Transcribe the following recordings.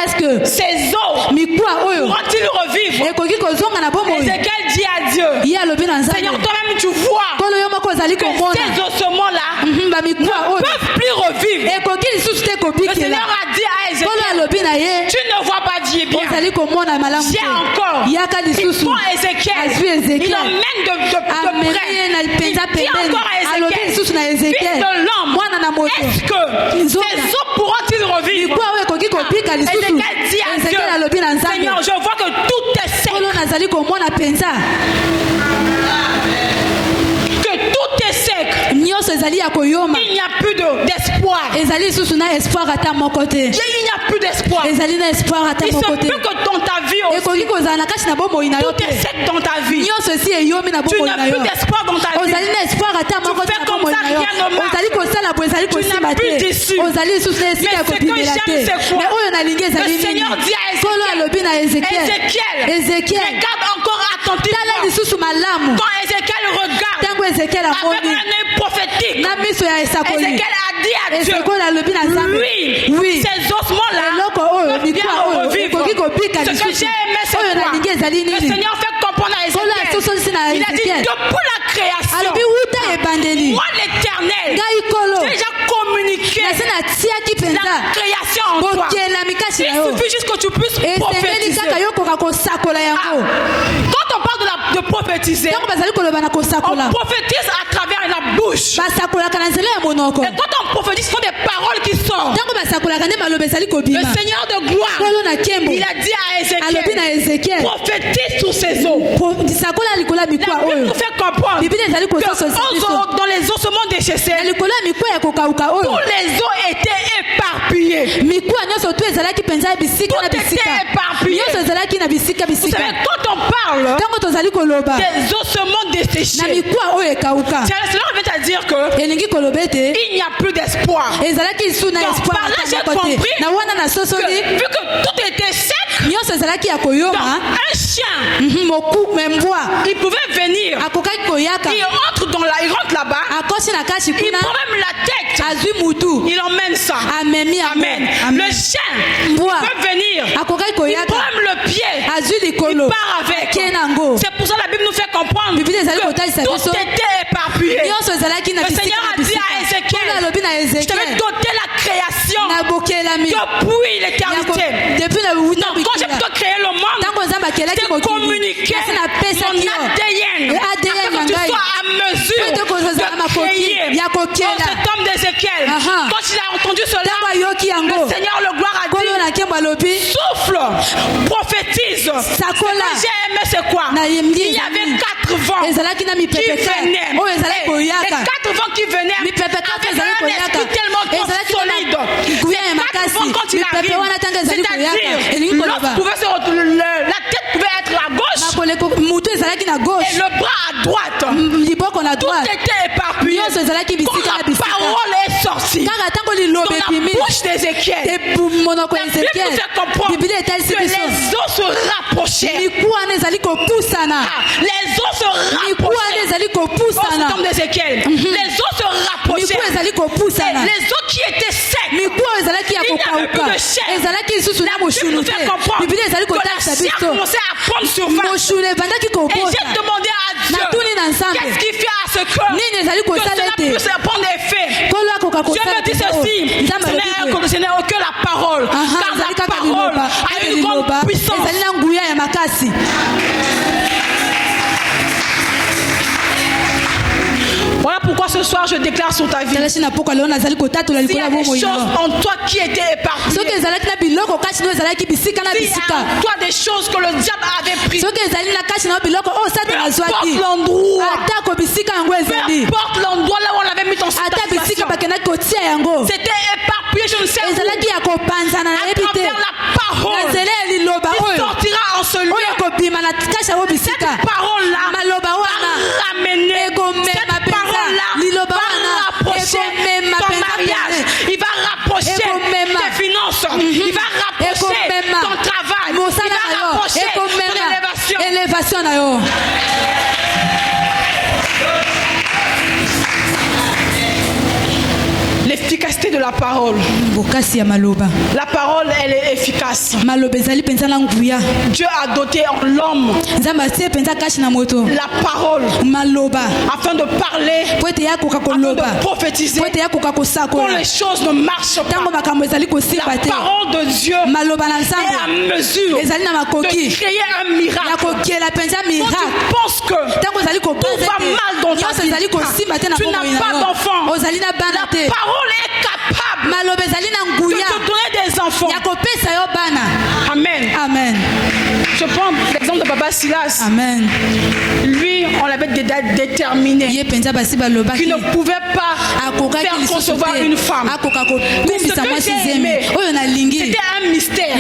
est-ce que ces eaux pourront-ils revivre? Ézéchiel dit à Dieu, Seigneur, toi-même tu vois que ces ossements-là ne peuvent plus revivre. Le Seigneur a dit à Ézéchiel, tu ne vois pas Dieu bien. J'ai encore. Il prend Ézéchiel, il emmène de près. Il dit encore à Ézéchiel, fils de l'homme, est-ce que ces eaux pourront-ils revivre? Ézéchiel dit à Dieu, Seigneur, je vois que tout est sec. Que tout est sec. Il n'y a plus d'espoir. Il n'y a plus d'espoir. Il se peut que dans ta vie aussi, tout est sec dans ta vie. Tu n'as plus d'espoir dans ta vie. Tu fais comme ça, rien ne marche. Tu n'as plus d'issue. Mais ce que j'aime, c'est quoi? Le Seigneur dit à Ézéchiel, regarde encore attentivement. Quand Ézéchiel regarde avec un œil prophétique, Ézéchiel a dit à Dieu, oui, ces ossements-là peuvent bien revivre. Ce que j'ai aimé, c'est quoi? Le Seigneur fait comprendre à Ézéchiel, il a dit, depuis la création, moi l'Éternel, j'ai déjà communiqué la création en toi. Il suffit juste que tu puisses prophétiser. Quand on parle de prophétiser, on prophétise à travers la bouche. Et quand on prophétise, ce sont des paroles qui sortent. Le Seigneur de gloire, il a dit à Ézéchiel, prophétise sur ces eaux. La Bible nous fait comprendre que dans les ossements déchaissés, tous les os étaient éparpillés. Tout était éparpillé. Vous savez, quand on parle des ossements desséchés, cela veut dire que il n'y a plus d'espoir. Donc par là j'ai compris que vu que tout était sec, donc un chien, il pouvait venir, il rentre là-bas, il prend même la tête, il emmène ça. Amen. Le chien, il peut venir, il prend même le pied, il part avec. C'est pour ça que la Bible nous fait comprendre que tout était éparpillé. Le Seigneur a dit à Ézéchiel, je t'avais doté la création depuis l'éternité. Donc quand j'ai plutôt créé le monde, j'ai communiqué mon ADN afin que tu sois à mesure de créer. Cet homme d'Ézéchiel, quand il a entendu cela, le Seigneur le gloire a dit, souffle, prophétise. Ce que j'ai aimé, c'est quoi? Il y avait 4 vents qui venaient. Les 4 vents qui venaient avec un esprit tellement solide. Ces 4 vents, quand il arrive, c'est-à-dire l'autre pouvait se retrouver, la tête pouvait être à gauche et le bras à droite. Tout était éparpillé. Quand la parole est sortie dans la bouche d'Ézéchiel, la Bible nous fait comprendre que les os se rapprochaient. Les os se rapprochaient. Au temps d'Ézéchiel, les os se rapprochaient. Et les os qui étaient secs, il n'y avait plus de chair. La Bible nous fait comprendre que la chair commençait à prendre surface. Et j'ai demandé à Dieu, qu'est-ce qui fait à ce que cela puisse prendre effet? Dieu me dit ceci, ce n'est que la parole, car la parole a une grande puissance. Voilà pourquoi ce soir je déclare sur ta vie. S'il y a des choses en toi qui étaient éparpillées, s'il y a en toi des choses que le diable avait prises, peu importe l'endroit, là où on avait mis ton situation, c'était éparpillé, je ne sais où, à travers la parole qui sortira en ce lieu. Cette parole-là va ramener, cette parole-là va rapprocher ton mariage, il va rapprocher tes finances, il va rapprocher ton travail, il va rapprocher ton élévation. L'efficacité l'efficacité de la parole. La parole, elle est efficace. Dieu a doté en l'homme la parole afin de parler, afin de prophétiser quand les choses ne marchent pas. La parole de Dieu est à mesure de créer un miracle. Quand tu penses que tout va mal dans ta vie, tu n'as pas d'enfant, la parole est capable de te donner des enfants. Amen. Amen. Je prends l'exemple de Papa Silas. Amen. Lui, on l'avait déterminé qu'il ne pouvait pas faire concevoir une femme. Mais ce que j'ai aimé, c'était un mystère.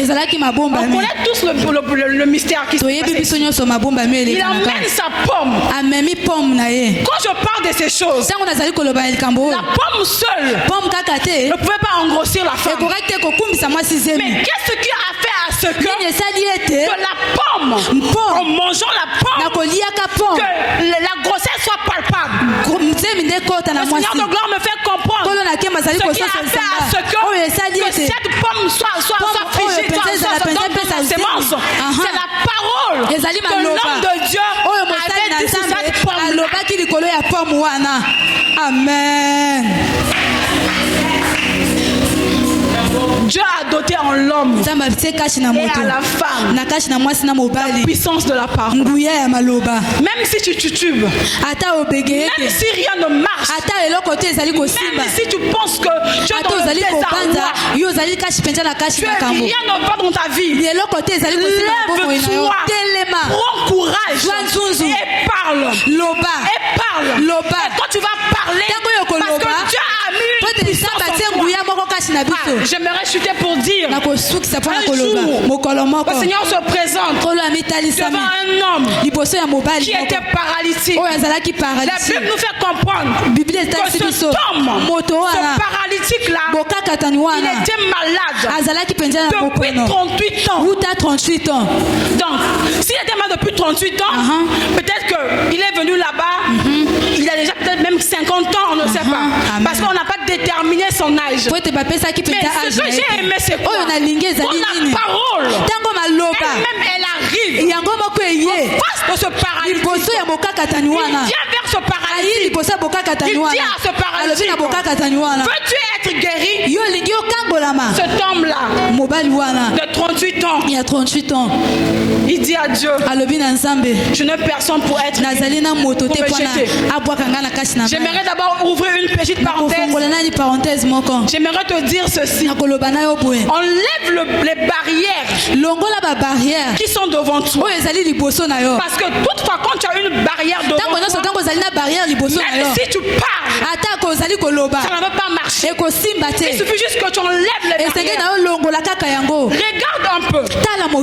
On connaît tous le mystère qui se passe. Il amène sa pomme. Quand je parle de ces choses, la pomme seule ne pouvait pas engrossir la femme. Mais qu'est-ce qui a fait à ce que la pomme, en mangeant la pomme, que la grossesse soit palpable? Le Seigneur de gloire me fait comprendre ce qui a fait à ce que cette pomme soit figée, soit sémence. C'est la parole que l'homme de Dieu avait dit sur cette pomme. Amen. Dieu a doté en l'homme et à la femme la puissance de la parole. Même si tu titubes, même si rien ne marche, même si tu penses que tu es dans le désarroi, rien ne va dans ta vie, lève-toi, prends courage et parle. Et quand tu vas parler, parce que Dieu a mis une puissance en toi. J'aimerais chuter pour dire un jour, le Seigneur se présente devant un homme qui était paralytique. La Bible nous fait comprendre que cet homme, ce paralytique-là, il était malade depuis 38 ans. Donc, s'il était malade depuis 38 ans, peut-être qu'il est venu là-bas, il a déjà peut-être même 50 ans, on ne sait pas. Parce qu'on n'a pas déterminé son âge. Mais ce que j'ai aimé, c'est quoi? Quand la parole, elle-même, elle arrive en face de ce paralytique. Il vient vers ce paralytique. Il dit à ce paralytique, veux-tu être guéri? Cet homme-là, de 38 ans, il dit à Dieu, je n'ai personne pour être guéri, pour me jeter. J'aimerais d'abord ouvrir une petite parenthèse. J'aimerais te dire ceci. Enlève les barrières qui sont devant toi. Parce que toutefois, quand tu as une barrière devant toi, même si tu parles, ça ne va pas marcher. Il suffit juste que tu enlèves les barrières. Regarde un peu.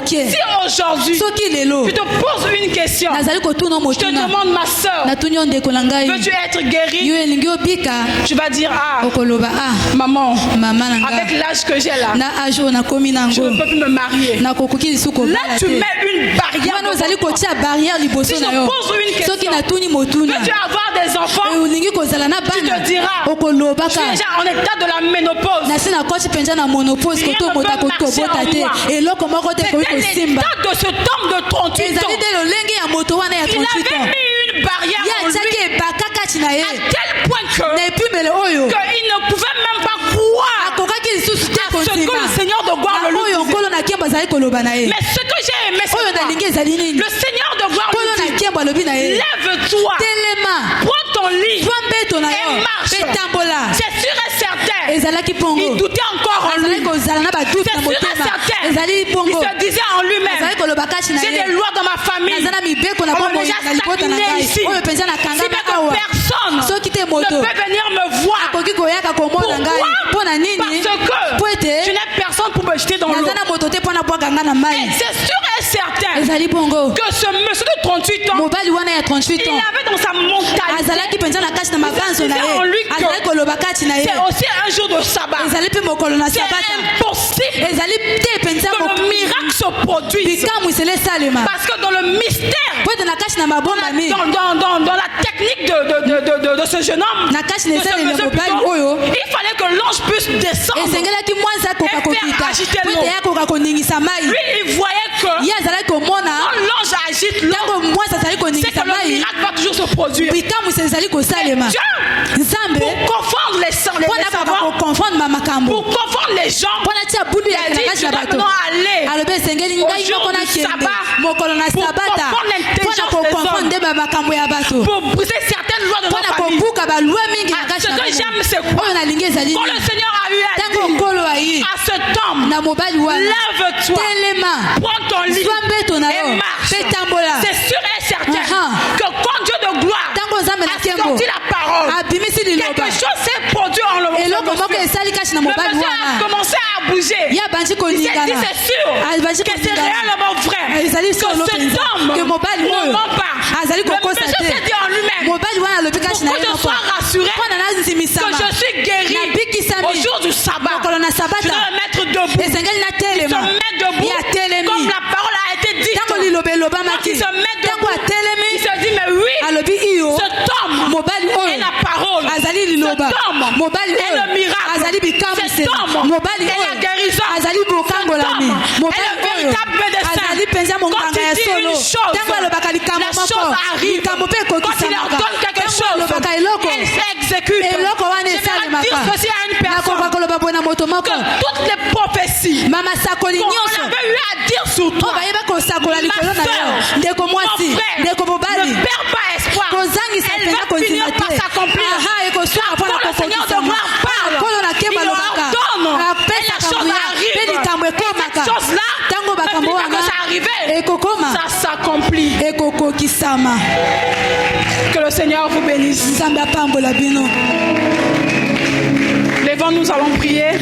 Si aujourd'hui, tu te poses une question, je te demande, ma soeur, veux-tu être guérie? Tu vas dire, maman, avec l'âge que j'ai là, je ne peux plus me marier. Là, tu mets une barrière. Si je pose une question, veux-tu avoir des enfants? Tu te diras, je suis déjà en état de la ménopause. Rien ne peut marcher en moi. C'était l'état de cet homme de 38 ans. Il avait mis une barrière en lui à tel point qu'il ne pouvait même pas croire à ce que le Seigneur de gloire lui disait. Mais ce que j'ai aimé, c'est quoi? Le Seigneur de gloire lui dit, lève-toi, prends ton lit et marche. C'est sûr et certain. Il doutait encore en lui. C'est sûr et certain. Il se disait en lui-même, j'ai des lois dans ma famille. On m'a déjà stagné ici. Si même personne ne peut venir me voir. Pourquoi? Parce que tu n'es personne pour me jeter dans l'eau. Et c'est sûr et certain que ce monsieur de 38 ans, il avait dans sa mentalité, il disait en lui que c'est aussi un jour de sabbat. C'est impossible que le miracle se produise. Parce Parce que dans le mystère, dans la technique de ce jeune homme, de ce monsieur plutôt, il fallait que l'ange puisse descendre et faire agiter l'eau. Lui, il voyait que quand l'ange agite l'eau, c'est que le miracle va toujours se produire. Mais Dieu, pour confondre les savants, pour confondre les gens, il a dit, tu dois maintenant aller au jour du sabbat pour confondre l'intelligence des hommes, pour briser certaines lois de notre famille. Ce que j'aime, c'est quoi? Quand le Seigneur a eu à dire à cet homme, lève-toi, prends ton lit et marche. C'est sûr et certain que quand Dieu de gloire a sorti la parole, quelque chose s'est produit en le monsieur. Le monsieur a commencé à bouger. Il s'est dit, c'est sûr que c'est réellement vrai que cet homme ne ment pas. Le monsieur s'est dit en lui-même, pour que je sois rassuré que je suis guéri au jour du sabbat, je dois me mettre debout. Il se met debout comme la parole a été dite. Donc il se met debout. Il se dit, mais oui, cet homme est la parole. Cet homme est le miracle. Cet homme est la guérison. Cet homme est le véritable médecin. Quand il dit une chose, la chose arrive. Quand il ordonne quelque chose, elle s'exécute. Je vais dire ceci à une personne, que toutes les prophéties qu'on avait eu à dire sur toi, ma soeur, mon frère, ne perds pas espoir. Elle va finir par s'accomplir. Quand le Seigneur de gloire parle, il ordonne et la chose arrive. Et cette chose-là, même quand ça arrivait, ça s'accomplit. Que le Seigneur vous bénisse. Levons, nous allons prier.